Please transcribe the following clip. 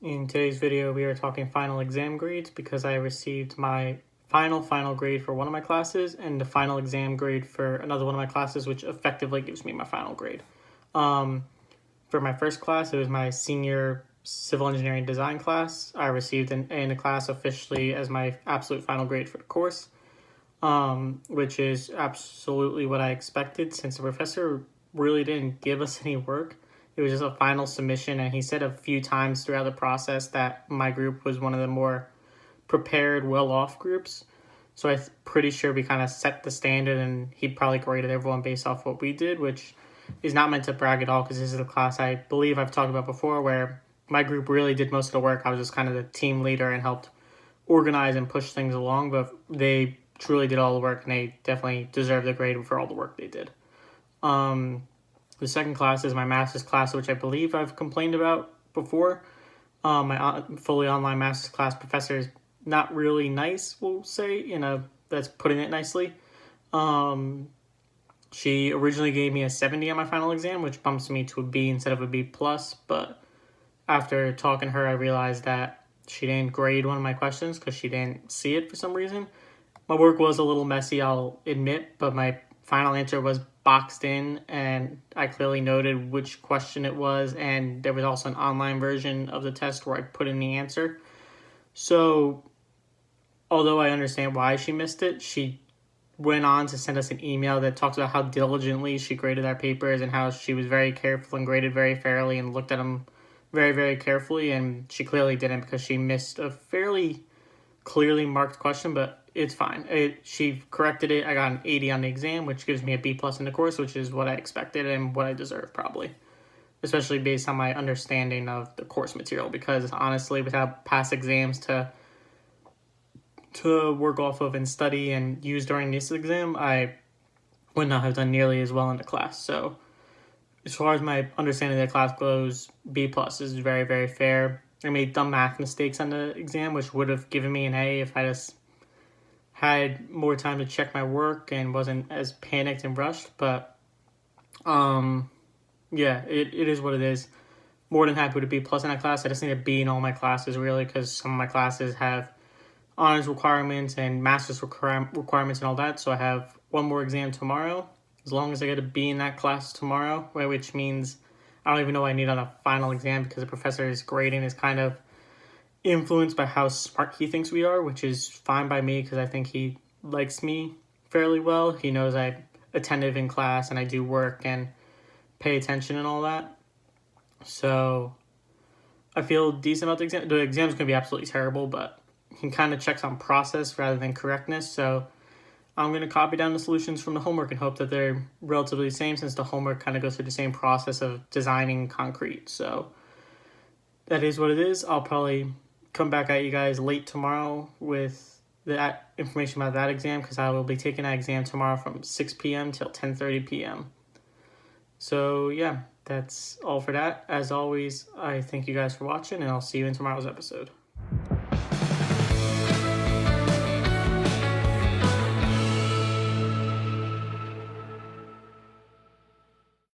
In today's video, we are talking final exam grades because I received my final grade for one of my classes and the final exam grade for another one of my classes, which effectively gives me my final grade. For my first class, it was my senior civil engineering design class. I received an A in the class officially as my absolute final grade for the course, which is absolutely what I expected since the professor really didn't give us any work. It was just a final submission, and he said a few times throughout the process that my group was one of the more prepared, well-off groups. So I'm pretty sure we kind of set the standard, and he probably graded everyone based off what we did, which is not meant to brag at all because this is a class I believe I've talked about before where my group really did most of the work. I was just kind of the team leader and helped organize and push things along, but they truly did all the work, and they definitely deserve the grade for all the work they did. The second class is my master's class, which I believe I've complained about before. My fully online master's class professor is not really nice, we'll say, that's putting it nicely. She originally gave me a 70 on my final exam, which bumps me to a B instead of a B+, but after talking to her, I realized that she didn't grade one of my questions because she didn't see it for some reason. My work was a little messy, I'll admit, but my final answer was boxed in, and I clearly noted which question it was, and there was also an online version of the test where I put in the answer. So, although I understand why she missed it, she went on to send us an email that talks about how diligently she graded our papers and how she was very careful and graded very fairly and looked at them very, very carefully, and she clearly didn't because she missed a fairly clearly marked question, but it's fine. She corrected it. I got an 80 on the exam, which gives me a B+ in the course, which is what I expected and what I deserve probably, especially based on my understanding of the course material, because honestly, without past exams to work off of and study and use during this exam, I would not have done nearly as well in the class. So as far as my understanding of the class goes, B+ is very, very fair. I made dumb math mistakes on the exam, which would have given me an A if I just had more time to check my work and wasn't as panicked and rushed. But yeah, it is what it is. More than happy with a B+ in that class. I just need a B in all my classes, really, because some of my classes have honors requirements and master's requirements and all that. So I have one more exam tomorrow. As long as I get a B in that class tomorrow, which means I don't even know what I need on a final exam because the professor's grading is kind of influenced by how smart he thinks we are, which is fine by me because I think he likes me fairly well. He knows I'm attentive in class and I do work and pay attention and all that. So I feel decent about the exam. The exam's going to be absolutely terrible, but he kind of checks on process rather than correctness. So I'm going to copy down the solutions from the homework and hope that they're relatively the same, since the homework kind of goes through the same process of designing concrete. So that is what it is. I'll probably come back at you guys late tomorrow with that information about that exam, because I will be taking that exam tomorrow from 6 p.m. till 10:30 p.m. So yeah, that's all for that. As always, I thank you guys for watching, and I'll see you in tomorrow's episode.